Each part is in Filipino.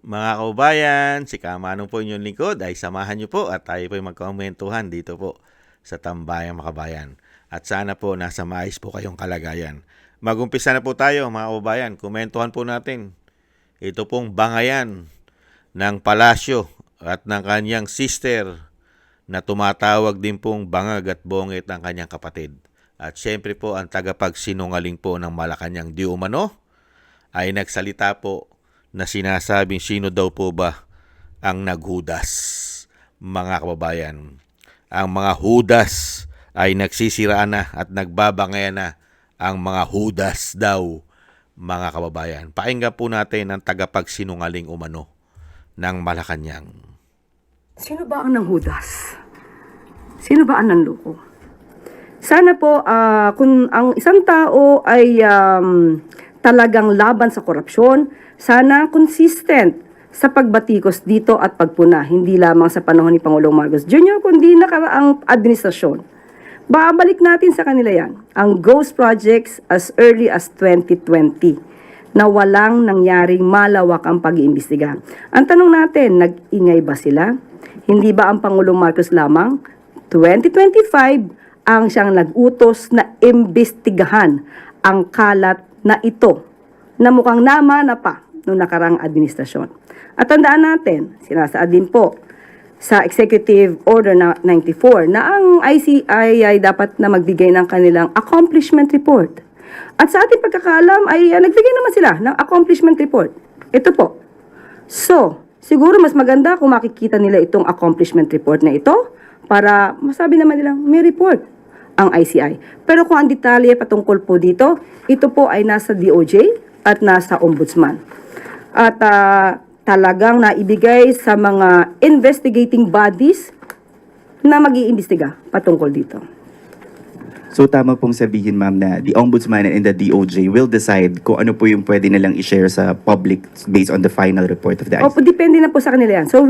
Mga kaubayan, si Kamanong po inyong lingkod ay samahan niyo po at tayo po ay magkomentuhan dito po sa Tambayang Makabayan. At sana po nasa maayos po kayong kalagayan. Magumpisa na po tayo mga kaubayan, komentuhan po natin. Ito pong bangayan ng palasyo at ng kanyang sister na tumatawag din pong bangag at bongit ng kanyang kapatid. At syempre po ang tagapagsinungaling po ng Malacanang di umano ay nagsalita po na sinasabing sino daw po ba ang naghudas, mga kababayan. Ang mga hudas ay nagsisiraan na at nagbabangayan na ang mga hudas daw, mga kababayan. Pakinggan po natin ang tagapagsinungaling umano ng Malacanang. Sino ba ang nanghudas? Sino ba ang nanloko? Sana po kung ang isang tao ay talagang laban sa korupsyon, sana consistent sa pagbatikos dito at pagpuna, hindi lamang sa panahon ni Pangulong Marcos Jr., kundi nakaraang administrasyon. Babalik natin sa kanila yan, ang ghost projects as early as 2020 na walang nangyaring malawak ang pag-iimbestiga. Ang tanong natin, nag-ingay ba sila? Hindi ba ang Pangulong Marcos lamang? 2025 ang siyang nag-utos na imbestigahan ang kalat na ito na mukhang namana pa noong nakarang administrasyon. At tandaan natin, sinasaad din po sa Executive Order na 94 na ang ICI ay dapat na magbigay ng kanilang accomplishment report. At sa ating pagkakaalam ay nagbigay naman sila ng accomplishment report. Ito po. So, siguro mas maganda kung makikita nila itong accomplishment report na ito para masabi naman nilang may report ang ICI. Pero kung ang detalye patungkol po dito, ito po ay nasa DOJ at nasa Ombudsman. At talagang naibigay sa mga investigating bodies na mag-iimbestiga patungkol dito. So tama pong sabihin, ma'am, na the Ombudsman and the DOJ will decide kung ano po yung pwede nilang i-share sa public based on the final report of the ICI. Opo, depende na po sa kanila yan. So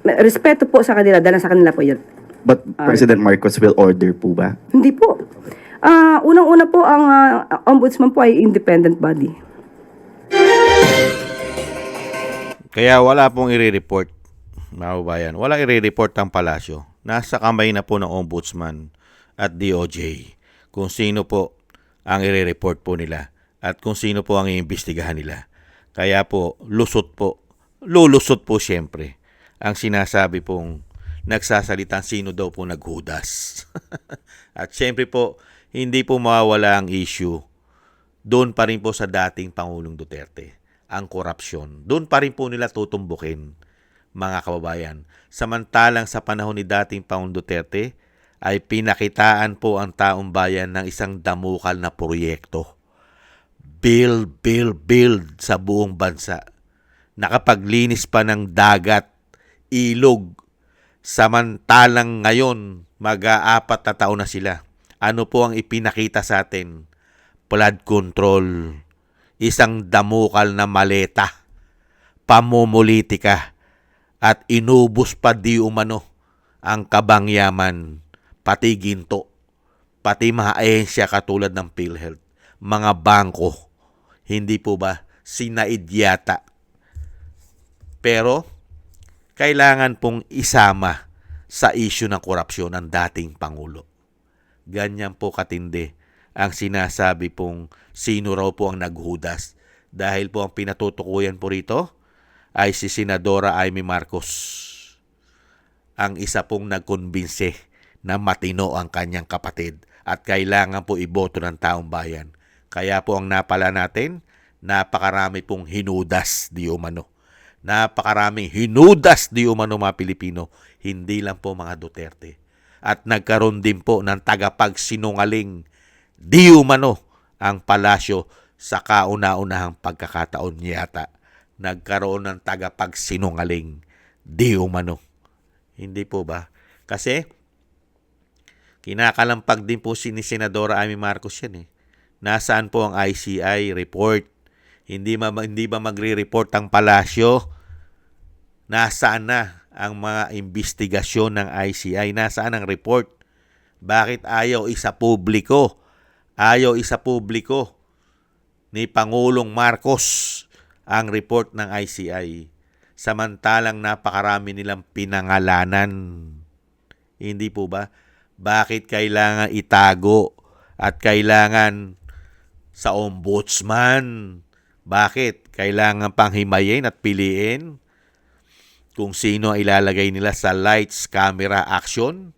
respeto po sa kanila, dahil sa kanila po yun. But President Marcos will order po ba? Hindi po. Unang-una po, ang Ombudsman po ay independent body. Kaya wala pong i-report, mga kababayan. Wala i-report ang palasyo. Nasa kamay na po ng Ombudsman at DOJ kung sino po ang i-report po nila at kung sino po ang iimbestigahan nila. Kaya po, lulusot po siyempre ang sinasabi pong nagsasalitan sino daw po naghudas. At siyempre po, hindi po mawawala ang issue doon pa rin po sa dating Pangulong Duterte, ang korupsyon. Doon pa rin po nila tutumbukin, mga kababayan. Samantalang sa panahon ni dating Pangulong Duterte, ay pinakitaan po ang taong bayan ng isang damukal na proyekto. Build sa buong bansa. Nakapaglinis pa ng dagat, ilog. Samantalang ngayon, mag-aapat na taon na sila. Ano po ang ipinakita sa atin? Flood control. Isang damukal na maleta. Pamumulitika. At inubos pa di umano ang kabangyaman, pati ginto, pati mga ahensya katulad ng PhilHealth, mga bangko, hindi po ba sinaid yata? Pero, kailangan pong isama sa issue ng korupsyon ng dating Pangulo. Ganyan po katindi ang sinasabi pong sino raw po ang naghudas. Dahil po ang pinatutukuyan po rito ay si Senadora Amy Marcos, ang isa pong nagkumbinse na matino ang kanyang kapatid at kailangan po iboto ng taong bayan. Kaya po ang napala natin, napakarami pong hinudas di umano. Napakaraming hinudas di umano mga Pilipino, hindi lang po mga Duterte. At nagkaroon din po ng tagapagsinungaling di umano ang palasyo sa kauna-unahang pagkakataon yata. Nagkaroon ng tagapagsinungaling di umano. Hindi po ba? Kasi kinakalampag din po ni Senadora Amy Marcos yan eh. Nasaan po ang ICI report? Hindi ba magre-report ang palasyo? Nasaan na ang mga investigasyon ng ICI? Nasaan ang report? Bakit ayaw isa publiko? Ayaw isa publiko ni Pangulong Marcos ang report ng ICI. samantalang napakarami nilang pinangalanan. Hindi po ba? Bakit kailangan itago at kailangan sa ombudsman? Bakit? Kailangan pang himayin at piliin kung sino ang ilalagay nila sa lights, camera, action?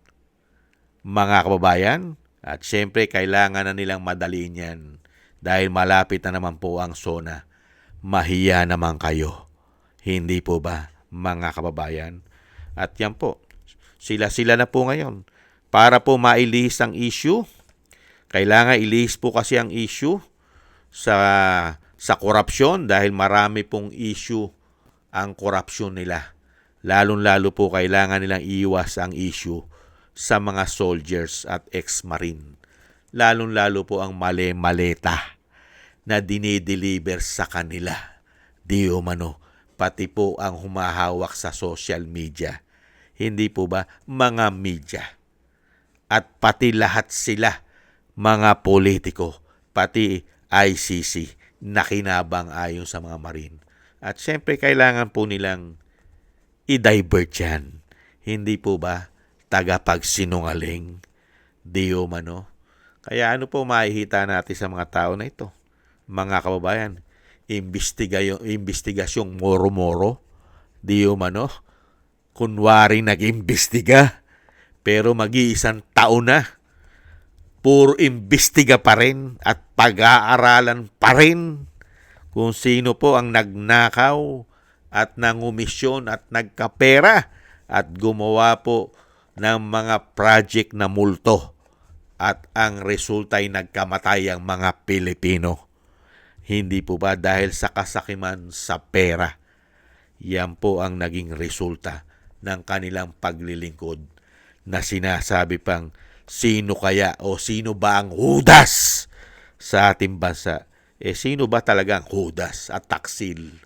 Mga kababayan, at syempre kailangan na nilang madaliin yan dahil malapit na naman po ang SONA. Mahiya naman kayo. Hindi po ba, mga kababayan? At yan po, sila-sila na po ngayon. Para po mailihis ang issue, kailangan ilihis po kasi ang issue sa korupsyon dahil marami pong issue ang korupsyon nila. Lalong-lalo po kailangan nilang iwas ang issue sa mga soldiers at ex-marine. Lalong-lalo po ang mali-maleta na dinideliver sa kanila. Di umano, pati po ang humahawak sa social media. Hindi po ba mga media? At pati lahat sila, mga politiko, pati ICC, nakinabang ayon sa mga marine. At syempre kailangan po nilang i-divert yan. Hindi po ba tagapagsinungaling? Di umano. Kaya ano po makikita natin sa mga tao na ito? Mga kababayan, investigasyong moro-moro. Di umano. Kunwari nag-imbestiga. Pero mag-iisang taon na. Puro imbestiga pa rin at pag-aaralan pa rin kung sino po ang nagnakaw at nangumisyon at nagkapera at gumawa po ng mga project na multo at ang resulta ay nagkamatay ang mga Pilipino. Hindi po ba dahil sa kasakiman sa pera? Yan po ang naging resulta ng kanilang paglilingkod na sinasabi pang sino kaya o sino ba ang Judas sa ating bansa? Sino ba talagang Judas at taksil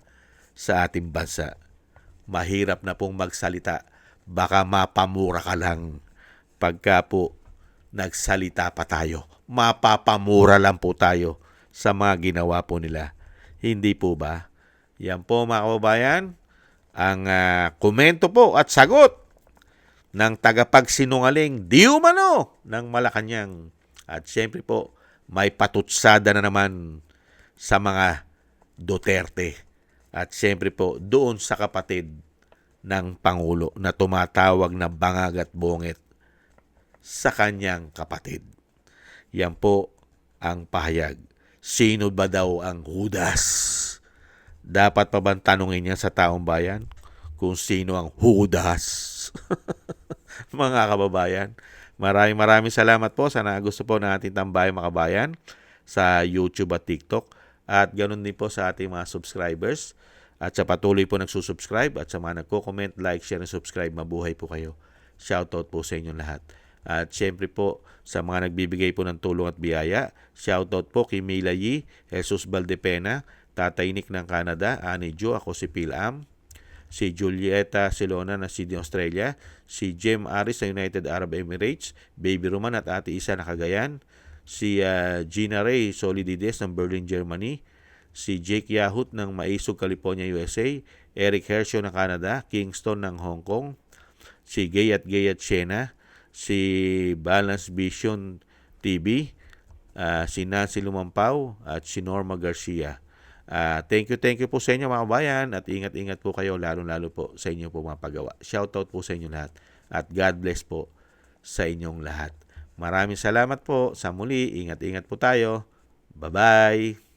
sa ating bansa? Mahirap na pong magsalita. Baka mapamura ka lang pagka po nagsalita pa tayo. Mapapamura lang po tayo sa mga ginawa po nila. Hindi po ba? Yan po mga kababayan, ang komento po at sagot ng tagapagsinungaling di umano ng Malacanang. At siyempre po, may patutsada na naman sa mga Duterte. At siyempre po, doon sa kapatid ng Pangulo na tumatawag na bangag at bungit sa kanyang kapatid. Yan po ang pahayag. Sino ba daw ang Judas? Dapat pa bang tanungin niya sa taong bayan kung sino ang Judas? Mga kababayan, maraming salamat po. Sana gusto po ng ating tambayan mga kabayan sa YouTube at TikTok. At ganoon din po sa ating mga subscribers. At sa patuloy po nagsusubscribe at sa mga nagko-comment, like, share, and subscribe, mabuhay po kayo. Shoutout po sa inyong lahat. At syempre po sa mga nagbibigay po ng tulong at biyaya, shoutout po kay Mila Yi, Jesus Valdepena, Tatay Nick ng Canada, Ani Jo, ako si Pilam, si Julieta Silona na Sydney, Australia, si Jem Aris sa United Arab Emirates, Baby Roman at Ate Isa na Cagayan, si Gina Ray Solidides ng Berlin, Germany, si Jake Yahut ng Maisog, California, USA, Eric Hershaw ng Canada, Kingston ng Hong Kong, si Gayat Shena, si Balance Vision TV, si Nancy Lumampaw at si Norma Garcia. Thank you po sa inyo mga kabayan at ingat-ingat po kayo lalo-lalo po sa inyo po mga paggawa. Shoutout po sa inyo lahat at God bless po sa inyong lahat. Maraming salamat po sa muli. Ingat-ingat po tayo. Bye-bye.